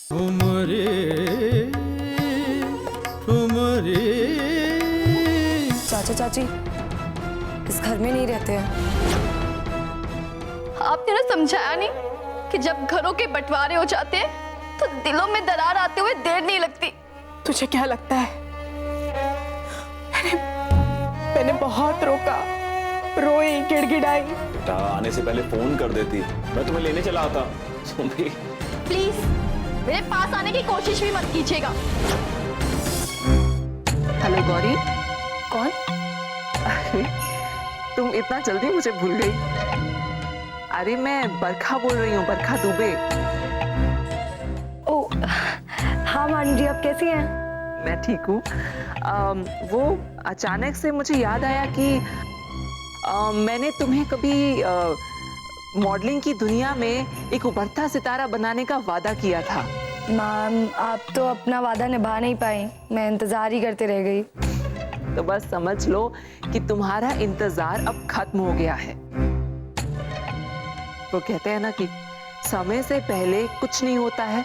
चाचा चाची इस घर में नहीं रहते हैं। आपने ना समझाया नहीं कि जब घरों के बंटवारे हो जाते हैं तो दिलों में दरार आते हुए देर नहीं लगती। तुझे क्या लगता है मैंने बहुत रोका, रोई, गिड़गिड़ाई। बेटा आने से पहले फोन कर देती, मैं तुम्हें लेने चला आता। सुमी प्लीज मेरे पास आने की कोशिश भी मत कीजिएगा। हेलो गौरी, कौन? अरे तुम इतना जल्दी मुझे भूल गई। अरे मैं बरखा बोल रही हूँ, बरखा दुबे। ओ हाँ मान जी, आप कैसी हैं? मैं ठीक हूँ। वो अचानक से मुझे याद आया कि मैंने तुम्हें कभी मॉडलिंग की दुनिया में एक उभरता सितारा बनाने का वादा किया था। मैम आप तो अपना वादा निभा नहीं पाई, मैं इंतजार ही करते रह गई। तो बस समझ लो कि तुम्हारा इंतजार अब खत्म हो गया है। वो कहते हैं ना कि समय से पहले कुछ नहीं होता है,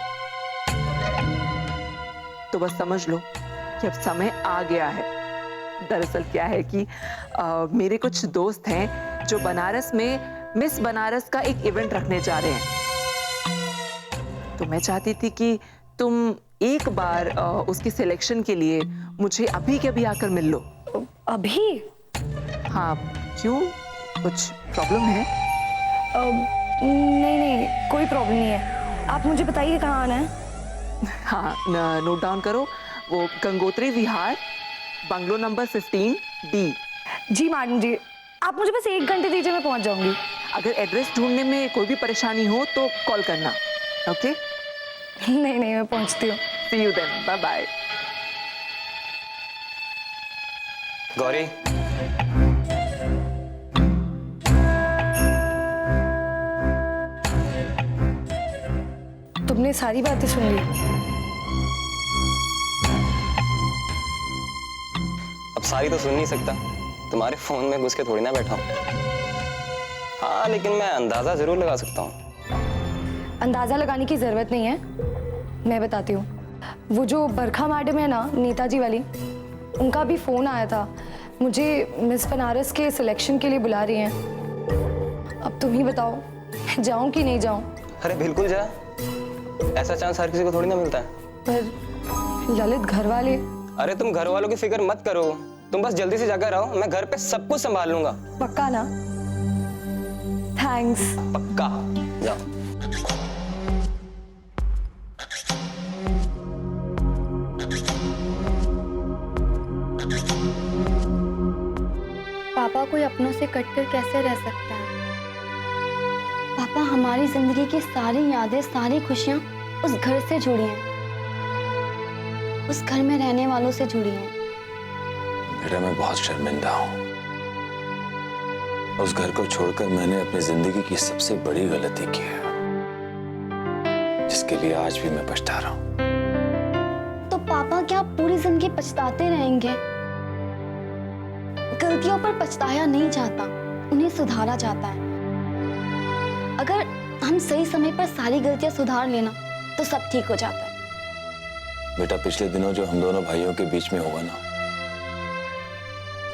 तो बस समझ लो कि अब समय आ गया है। दरअसल क्या है कि मेरे कुछ दोस्त हैं जो बनारस में मिस बनारस का एक इवेंट रखने जा रहे हैं। तो मैं चाहती थी कि तुम एक बार उसकी सिलेक्शन के लिए मुझे अभी के अभी आकर मिल लो। अभी? हाँ, क्यों, कुछ प्रॉब्लम है? नहीं नहीं, कोई प्रॉब्लम नहीं है। आप मुझे बताइए कहाँ आना है। हाँ, नोट डाउन करो, वो गंगोत्री विहार, बंगलो नंबर 15D। जी मैडम जी, आप मुझे बस 1 घंटे दीजिए, मैं पहुंच जाऊंगी। अगर एड्रेस ढूंढने में कोई भी परेशानी हो तो कॉल करना, ओके? नहीं नहीं, मैं पहुंचती हूँ। See you then, bye bye. Gauri, तुमने सारी बातें सुन ली? अब सारी तो सुन नहीं सकता, तुम्हारे फोन में घुस के थोड़ी ना बैठा हूं। हाँ लेकिन मैं अंदाजा जरूर लगा सकता हूँ। अंदाजा लगाने की जरूरत नहीं है, मैं बताती हूँ। वो जो बरखा मैडम है ना, नेताजी वाली, उनका भी फोन आया था। मुझे मिस बनारस के सिलेक्शन के लिए बुला रही हैं। अब तुम ही बताओ, मैं जाऊं कि नहीं जाऊं? अरे बिल्कुल जा, ऐसा चांस हर किसी को थोड़ी ना मिलता है। पर ललित घर वाले। अरे तुम घर वालों की फिक्र मत करो, तुम बस जल्दी से जाकर आओ, मैं घर पे सब कुछ संभाल लूंगा। पक्का ना? थैंक्स। पक्का, जाओ। पापा कोई अपनों से कटकर कैसे रह सकता है? पापा हमारी जिंदगी की सारी यादें, सारी खुशियां उस घर से जुड़ी हैं, उस घर में रहने वालों से जुड़ी हैं। बेटा मैं बहुत शर्मिंदा हूँ। उस घर को छोड़कर मैंने अपनी जिंदगी की सबसे बड़ी गलती की है, जिसके लिए आज भी मैं पछता रहा हूँ। तो पापा क्या आप पूरी जिंदगी पछताते रहेंगे? गलतियों पर पछताया नहीं जाता, उन्हें सुधारा जाता है। अगर हम सही समय पर सारी गलतियां सुधार लेना तो सब ठीक हो जाता है। बेटा पिछले दिनों जो हम दोनों भाइयों के बीच में हुआ ना,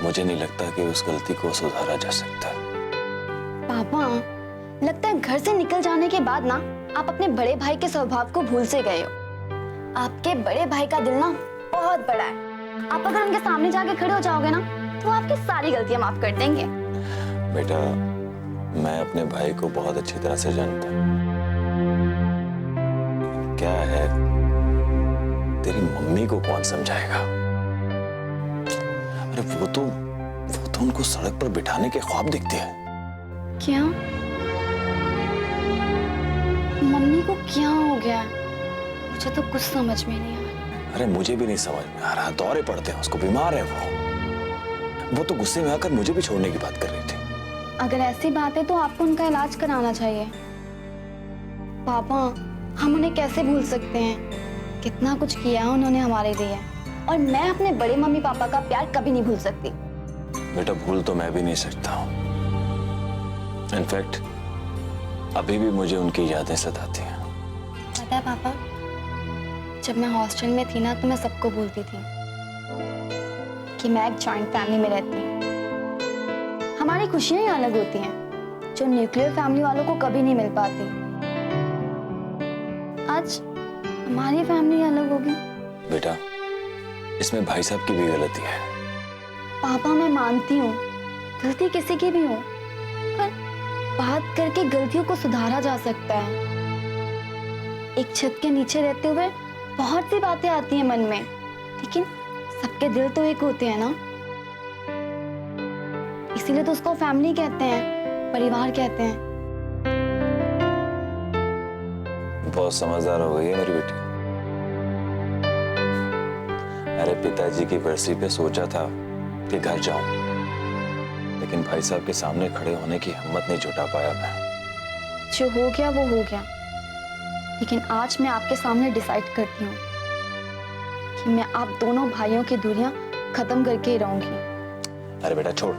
मुझे नहीं लगता कि उस गलती को सुधारा जा सकता। पापा लगता है घर से निकल जाने के बाद ना आप अपने बड़े भाई के स्वभाव को भूल से गए हो। आपके बड़े भाई का दिल ना बहुत बड़ा है। आप अगर उनके सामने जाके खड़े हो जाओगे ना तो आपकी सारी गलतियां माफ कर देंगे। बेटा मैं अपने भाई को बहुत अच्छी तरह से जानता हूँ। क्या है, तेरी मम्मी को कौन समझाएगा? अरे वो तो उनको सड़क पर बिठाने के ख्वाब दिखते हैं। क्या? मम्मी को क्या हो गया? मुझे तो कुछ समझ में नहीं आ रहा। अरे मुझे भी नहीं समझ में आ रहा, दौरे पड़ते हैं उसको, बीमार है वो तो गुस्से में आकर मुझे भी छोड़ने की बात कर रही थी। अगर ऐसी बात है तो आपको उनका इलाज कराना चाहिए। पापा हम उन्हें कैसे भूल सकते हैं? कितना कुछ किया है उन्होंने हमारे लिए, और मैं अपने बड़े मम्मी पापा का प्यार कभी नहीं भूल सकती। बेटा भूल तो मैं भी नहीं सकता हूँ। इनफैक्ट अभी भी मुझे उनकी यादें सताती हैं। पता है पापा, जब मैं हॉस्टल में थी ना तो मैं सबको बोलती थी कि मैं एक जॉइंट फैमिली में रहती हूँ। हमारी खुशियां ही अलग होती हैं जो न्यूक्लियर फैमिली वालों को कभी नहीं मिल पाती। आज हमारी फैमिली अलग होगी। बेटा, इसमें भाई साहब की भी गलती है। पापा मैं मानती हूँ गलती किसी की भी हो, पर बात करके गलतियों को सुधारा जा सकता है। एक छत के नीचे रहते हुए बहुत सी बातें आती हैं मन में, लेकिन सबके दिल तो एक होते हैं ना। इसीलिए तो उसको फैमिली कहते हैं, परिवार कहते हैं। बहुत समझदार हो गई है मेरी बेटी। अरे पिताजी की बरसी पे सोचा था कि घर जाऊं, लेकिन भाई साहब के सामने खड़े होने की हिम्मत नहीं जुटा पाया मैं। जो हो गया वो हो गया, लेकिन आज मैं आपके सामने डिसाइड करती हूँ कि मैं आप दोनों भाइयों की दूरियां खत्म करके ही रहूंगी। अरे बेटा छोड़।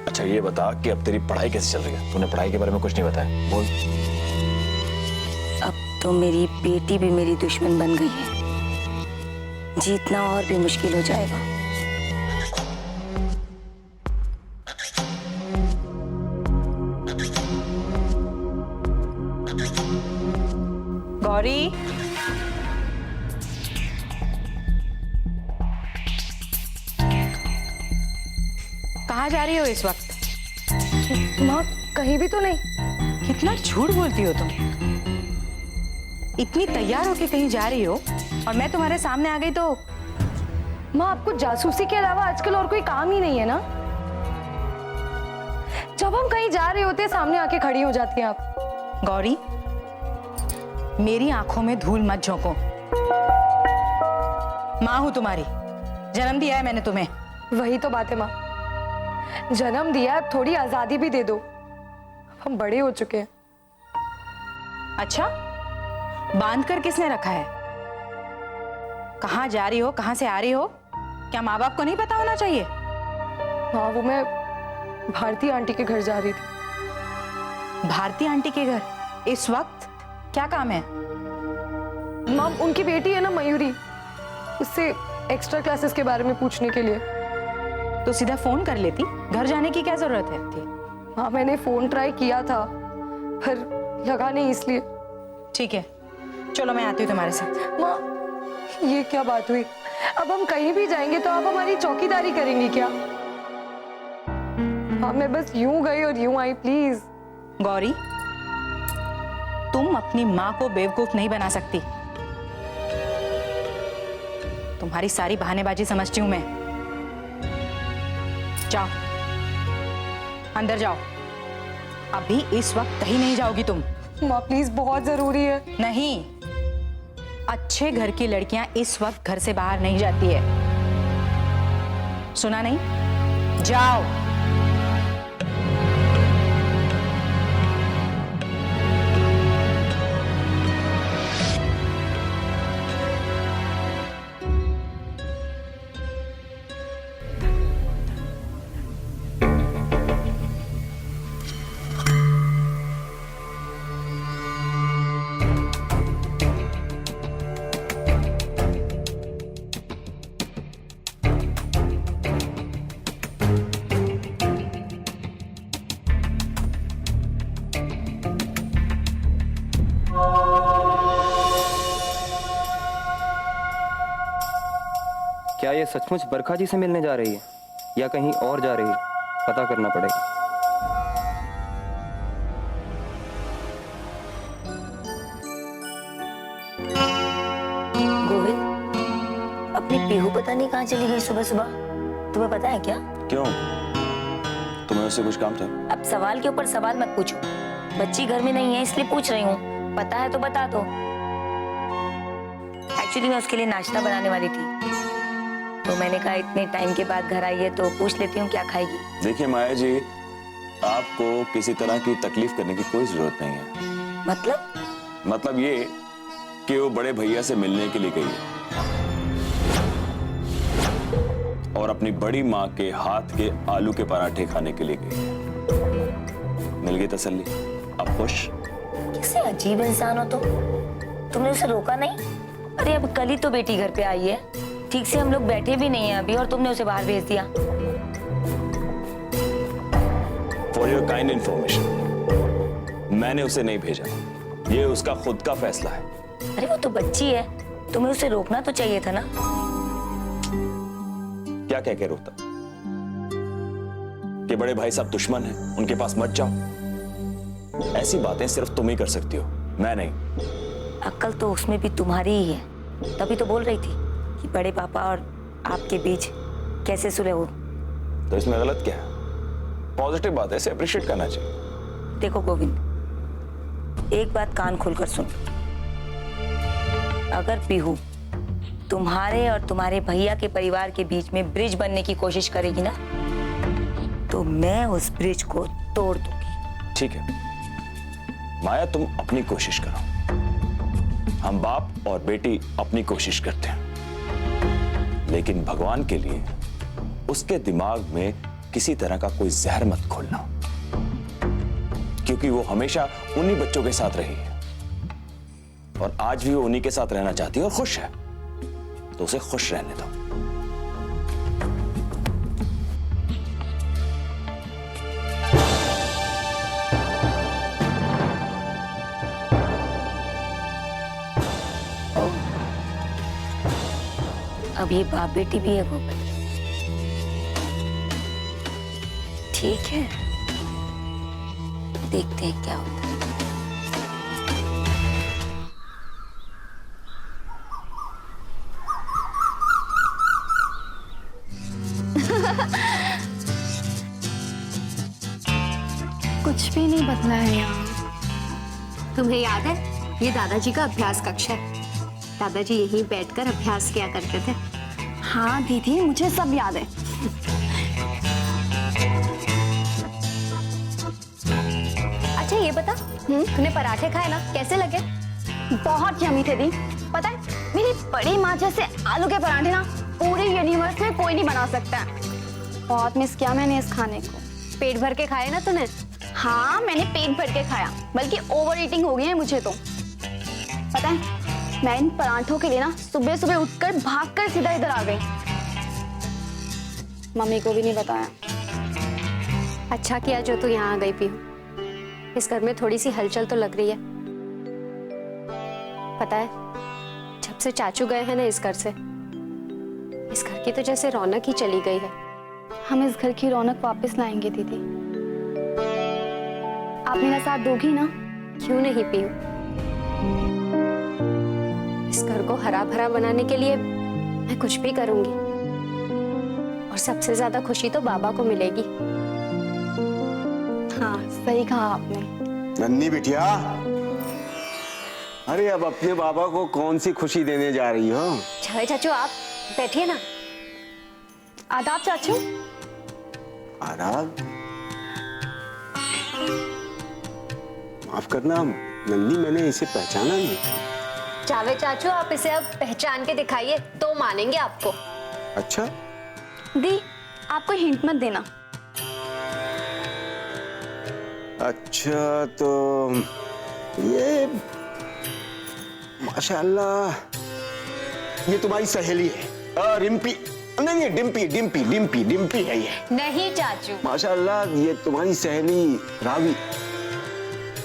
अच्छा ये बता कि अब तेरी पढ़ाई कैसे चल रही है? तूने पढ़ाई के बारे में कुछ नहीं बताया, बोल। अब तो मेरी बेटी भी मेरी दुश्मन बन गई है, जीतना और भी मुश्किल हो जाएगा। गौरी, कहाँ जा रही हो इस वक्त? माँ कहीं भी तो नहीं। कितना झूठ बोलती हो तुम। इतनी तैयार होके कहीं जा रही हो और मैं तुम्हारे सामने आ गई तो? माँ आपको जासूसी के अलावा आजकल और कोई काम ही नहीं है ना? जब हम कहीं जा रहे होते हैं सामने आके खड़ी हो जाती हैं आप। गौरी, मेरी आंखों में धूल मत झोंको। माँ हूं तुम्हारी, जन्म दिया है मैंने तुम्हें। वही तो बात है माँ, जन्म दिया है, थोड़ी आजादी भी दे दो। हम बड़े हो चुके हैं। अच्छा, बांध कर किसने रखा है? कहाँ जा रही हो, कहाँ से आ रही हो, क्या माँ बाप को नहीं पता होना चाहिए? हाँ वो मैं भारती आंटी के घर जा रही थी। भारती आंटी के घर इस वक्त? क्या काम है? माँ उनकी बेटी है ना मयूरी, उससे एक्स्ट्रा क्लासेस के बारे में पूछने के लिए। तो सीधा फोन कर लेती, घर जाने की क्या जरूरत है थी? हाँ मैंने फोन ट्राई किया था पर लगा नहीं, इसलिए। ठीक है, चलो मैं आती हूँ तुम्हारे साथ। माँ ये क्या बात हुई? अब हम कहीं भी जाएंगे तो आप हमारी चौकीदारी करेंगी क्या? हाँ मैं बस यूं गई और यूं आई, प्लीज। गौरी, तुम अपनी माँ को बेवकूफ नहीं बना सकती। तुम्हारी सारी बहानेबाजी समझती हूं मैं। जाओ, अंदर जाओ। अभी इस वक्त कहीं नहीं जाओगी तुम। माँ प्लीज, बहुत जरूरी है। नहीं, अच्छे घर की लड़कियां इस वक्त घर से बाहर नहीं जाती है। सुना नहीं? जाओ। क्या ये सचमुच बरखा जी से मिलने जा रही है या कहीं और जा रही है? पता करना पड़ेगा। गोविंद, अपनी पीहू पता नहीं कहाँ चली गई सुबह सुबह, तुम्हें पता है क्या? क्यों? तुम्हें उससे कुछ काम था? अब सवाल के ऊपर सवाल मत पूछो। बच्ची घर में नहीं है इसलिए पूछ रही हूँ, पता है तो बता दो। एक्चुअली मैं उसके लिए नाश्ता बनाने वाली थी, तो मैंने कहा इतने टाइम के बाद घर आई है तो पूछ लेती हूँ क्या खाएगी। देखिए माया जी, आपको किसी तरह की तकलीफ करने की कोई जरूरत नहीं है। मतलब ये कि वो बड़े भैया से मिलने के लिए गई है और अपनी बड़ी माँ के हाथ के आलू के पराठे खाने के लिए गई है। मिल गई तसल्ली, अब खुश? कैसे अजीब इंसान हो तुमने उसे रोका नहीं? अरे अब कल ही तो बेटी घर पे आई है, ठीक से हम लोग बैठे भी नहीं है अभी और तुमने उसे बाहर भेज दिया। फॉर योर काइंड इंफॉर्मेशन, मैंने उसे नहीं भेजा, ये उसका खुद का फैसला है। अरे वो तो बच्ची है, तुम्हें उसे रोकना तो चाहिए था ना। क्या कह के रोकता कि बड़े भाई साहब दुश्मन हैं, उनके पास मत जाओ? ऐसी बातें सिर्फ तुम ही कर सकती हो, मैं नहीं। अक्ल तो उसमें भी तुम्हारी ही है, तभी तो बोल रही थी कि बड़े पापा और आपके बीच कैसे सुलह हो। तो इसमें गलत क्या है? पॉजिटिव बात है, इसे अप्रिशिएट करना चाहिए। देखो गोविंद, एक बात कान खोलकर सुन, अगर पीहू तुम्हारे और तुम्हारे भैया के परिवार के बीच में ब्रिज बनने की कोशिश करेगी ना, तो मैं उस ब्रिज को तोड़ दूंगी। ठीक है माया, तुम अपनी कोशिश करो, हम बाप और बेटी अपनी कोशिश करते हैं, लेकिन भगवान के लिए उसके दिमाग में किसी तरह का कोई जहर मत खोलना, क्योंकि वो हमेशा उन्हीं बच्चों के साथ रही है और आज भी वो उन्हीं के साथ रहना चाहती है और खुश है, तो उसे खुश रहने दो। अब ये बाप बेटी भी है गोविंद। ठीक है, देखते हैं क्या होता है। कुछ भी नहीं बदला है यहाँ। तुम्हें याद है, ये दादाजी का अभ्यास कक्ष है। दादाजी यहीं बैठकर अभ्यास किया करते थे। हाँ दीदी, मुझे सब याद है। अच्छा ये बता, तूने पराठे खाए ना, कैसे लगे? बहुत यमी थे दी। पता है, मेरी बड़ी माँ जैसे आलू के पराठे ना पूरे यूनिवर्स में कोई नहीं बना सकता। बहुत मिस किया मैंने इस खाने को। पेट भर के खाए ना तूने? हाँ मैंने पेट भर के खाया, बल्कि ओवर ईटिंग हो गई है मुझे तो। पता है, मैं इन पराठों के लिए ना सुबह सुबह उठकर भागकर सीधा इधर आ गई। मम्मी को भी नहीं बताया। अच्छा किया जो तू यहाँ आ गई पीहू। इस घर में थोड़ी सी हलचल तो लग रही है। पता है, जब से चाचू गए हैं ना इस घर से, इस घर की तो जैसे रौनक ही चली गई है। हम इस घर की रौनक वापस लाएंगे दीदी। आप मेरा साथ दोगी ना? क्यों नहीं पीहू? इस घर को हरा भरा बनाने के लिए मैं कुछ भी करूंगी, और सबसे ज्यादा खुशी तो बाबा को मिलेगी। हाँ सही कहा आपने। नन्ही बिटिया, अरे अब अपने बाबा को कौन सी खुशी देने जा रही हो? छावे चाचू आप बैठिए ना। आदाब चाचू। आदाब। माफ करना नन्ही, मैंने इसे पहचाना नहीं। चावे चाचू आप इसे अब पहचान के दिखाइए तो मानेंगे आपको। अच्छा दी, आपको हिंट मत देना। अच्छा तो ये माशाल्लाह ये तुम्हारी सहेली है रिम्पी। नहीं, डिम्पी डिम्पी डिम्पी डिम्पी है ये। नहीं चाचू, माशाल्लाह ये तुम्हारी सहेली रावी।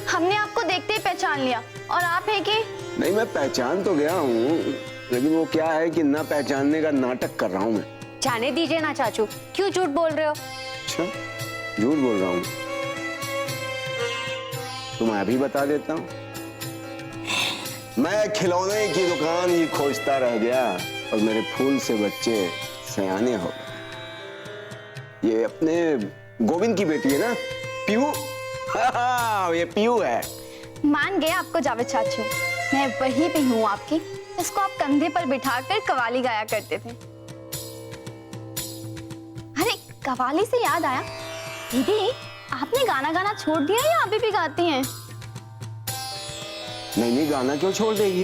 हमने आपको देखते ही पहचान लिया, और आप हैं कि? नहीं, मैं पहचान तो गया हूँ, लेकिन वो क्या है कि ना पहचानने का नाटक कर रहा हूँ मैं। जाने दीजिए ना चाचू, क्यों झूठ बोल रहे हो? अच्छा, झूठ बोल रहा हूँ तो मैं अभी बता देता हूँ। मैं खिलौने की दुकान ही खोजता रह गया और मेरे फूल से बच्चे सयाने हो गए। ये अपने गोविंद की बेटी है ना, पीहू। हाँ, ये पीहू है। मान गए आपको जावेद चाचू, मैं वही पे हूँ आपकी, इसको आप कंधे पर बिठाकर कवाली गाया करते थे। अरे कवाली से याद आया, दीदी आपने गाना गाना छोड़ दिया या अभी भी गाती हैं? नहीं, गाना क्यों छोड़ देगी?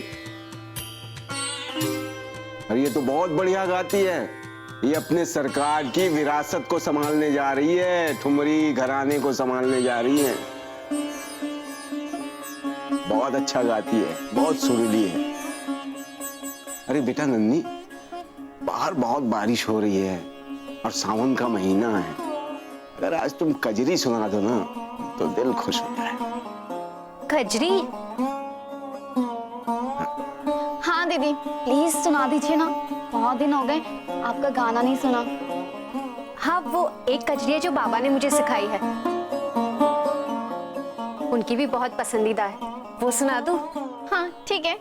अरे ये तो बहुत बढ़िया गाती है। ये अपने सरकार की विरासत को संभालने जा रही है, ठुमरी घराने को संभालने जा रही है। बहुत अच्छा गाती है, बहुत सुरीली है। अरे बेटा नन्नी, बाहर बहुत बारिश हो रही है और सावन का महीना है। अगर आज तुम कजरी सुना दो ना तो दिल खुश हो जाए। कजरी? हाँ दीदी, प्लीज सुना दीजिए ना, बहुत दिन हो गए आपका गाना नहीं सुना। हाँ, वो एक कजरी है जो बाबा ने मुझे सिखाई है, उनकी भी बहुत पसंदीदा है, वो सुना दूं? हाँ ठीक है।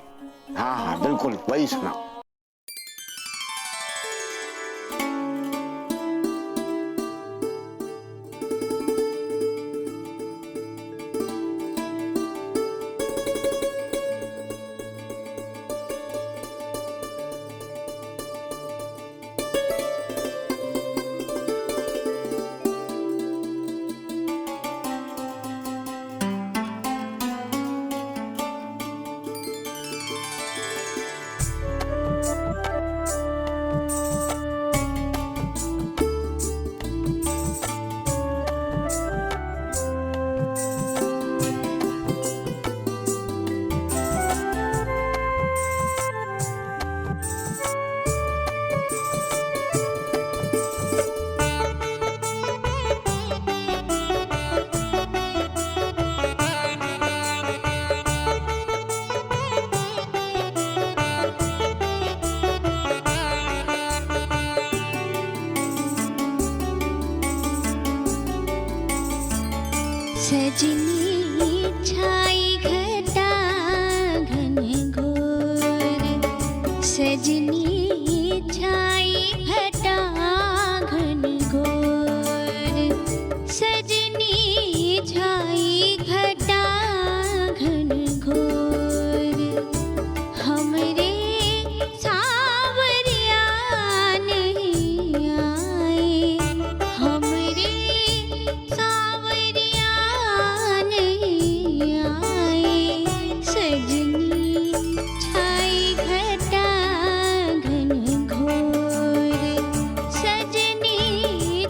हाँ हाँ बिल्कुल, वही सुना। सजनी छाई घटा घन घोर, सजनी छाई घटा घन घोर, सजनी छाई घटा घन घोर, हमरे सावरिया नहीं आए, हमरे सावरिया नहीं आए, सजनी छाई घटा घन घोर, सजनी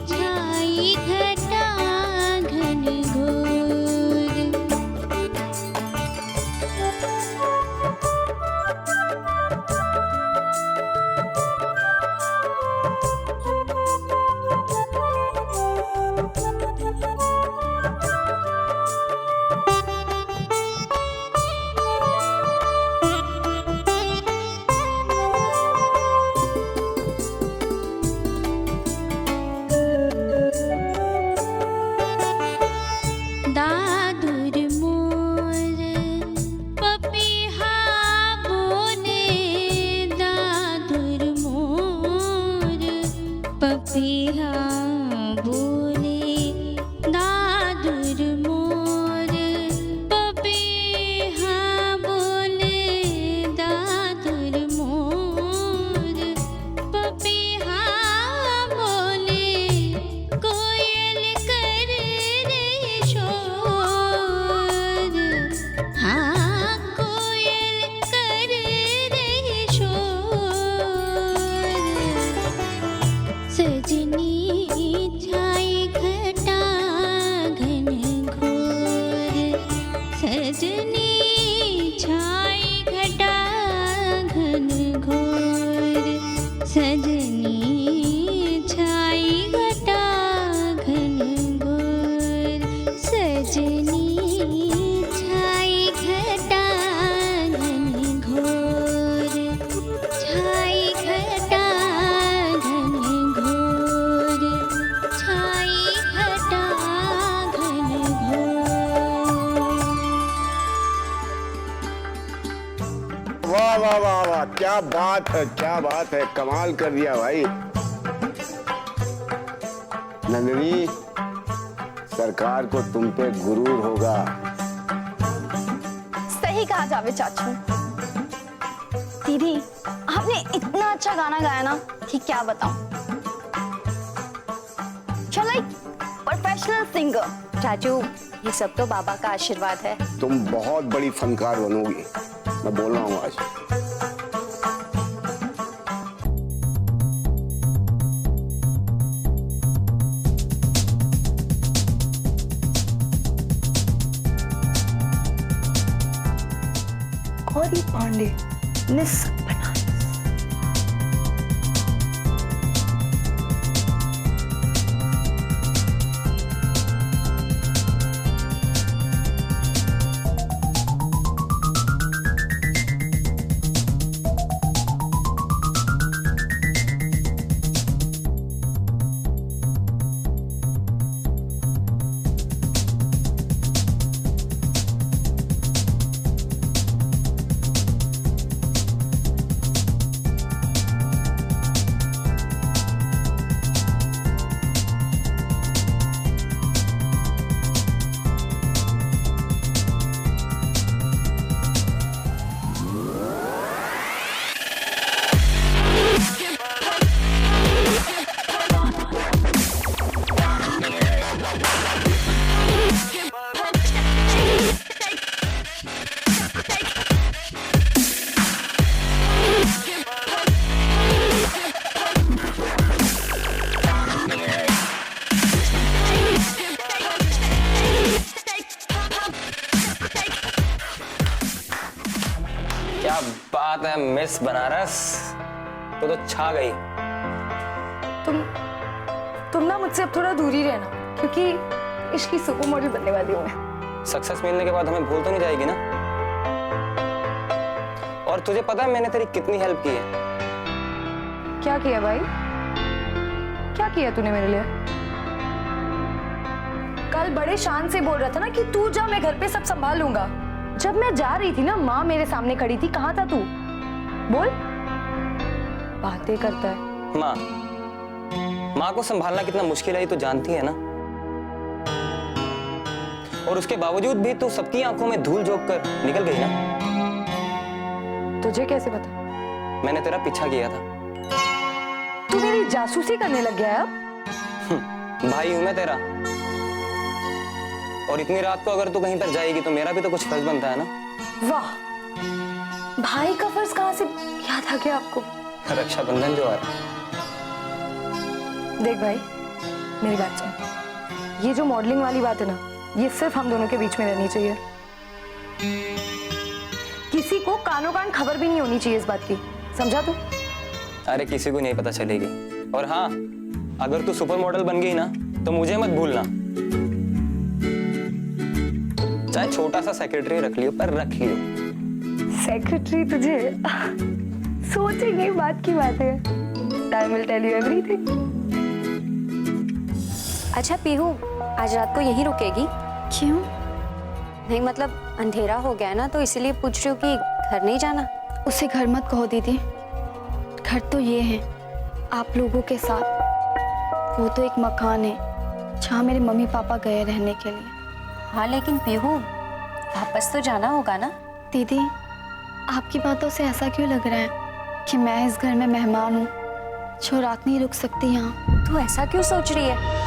छाई घटा घन घोर। दादुर मोर पपीहा बोले, दादुर मोर पपीहा बोले, दादुर मोर पपीहा बोले, दादुर मोर पपीहा बोले, कोयल कर रे शोर, हाँ कोयल कर रे शोर, सजनी छाई घटा घन घोर, सजनी छाई घटा घन घोर, सजनी छाई घटा घन घोर, सजनी छाई घटा घन घोर, छाई घटा घन घोर, छाई घटा घन घोर। वाह वाह वाह वाह, क्या बात है, क्या बात है, कमाल कर दिया भाई। नंदिनी, सरकार को तुम पे गुरूर होगा। सही कहा जावेद चाचू। दीदी आपने इतना अच्छा गाना गाया ना कि क्या बताऊं। You're like professional singer. चाचू, ये सब तो बाबा का आशीर्वाद है। तुम बहुत बड़ी फनकार बनोगी, मैं बोल रहा हूँ आज। गौरी पांडे, मिस बनारस। है मिस बनारस, तो छा गई। तुम ना मुझसे अब थोड़ा दूर ही रहना, क्योंकि इश्क की सुपर मॉडल बनने वाली हूँ मैं। सक्सेस मिलने के बाद हमें भूल तो नहीं जाएगी ना? और तुझे पता है मैंने तेरी कितनी हेल्प की है? क्या किया भाई? क्या किया तूने मेरे लिए? कल बड़े शान से बोल रहा था ना कि तू जा, मैं घर पे सब संभाल लूंगा। जब मैं जा रही थी ना, माँ मेरे सामने खड़ी थी, कहाँ था तू? बोल। बातें करता है। माँ को संभालना कितना मुश्किल है ये तो जानती है ना, और उसके बावजूद भी तू सबकी आंखों में धूल झोंक कर निकल गई ना। तुझे कैसे पता? मैंने तेरा पीछा किया था। तू मेरी जासूसी करने लग गया है अब? भाई हूं मैं तेरा, और इतनी रात को अगर तू कहीं पर जाएगी तो मेरा भी तो कुछ फर्ज बनता है ना। वाह, भाई का फर्ज कहाँ से याद आ गया आपको? रक्षाबंधन जो आ रहा है। देख भाई, मेरी बात सुन। ये जो मॉडलिंग वाली बात है ना, ये सिर्फ हम दोनों के बीच में रहनी चाहिए। किसी को कानों कान खबर भी नहीं होनी चाहिए इस बात की, समझा तू? अरे किसी को नहीं पता चलेगी। और हाँ, अगर तू सुपर मॉडल बन गई ना तो मुझे मत भूलना। चाहे छोटा सा सेक्रेटरी रख लियो, पर रख लियो। सेक्रेटरी तुझे? सोचेंगे बात की बात है। Time will tell you everything. अच्छा पीहू, आज रात को यहीं रुकेगी? क्यों? नहीं मतलब अंधेरा हो गया ना, तो इसलिए पूछ रही हूँ कि घर नहीं जाना। उसे घर मत कहो दीदी, घर तो ये है आप लोगों के साथ। वो तो एक मकान है जहाँ मेरे मम्मी पापा गए रहने के लिए। हाँ लेकिन पीहू, वापस तो जाना होगा ना? दीदी, आपकी बातों से ऐसा क्यों लग रहा है कि मैं इस घर में मेहमान हूँ जो रात नहीं रुक सकती यहाँ? तू ऐसा क्यों सोच रही है?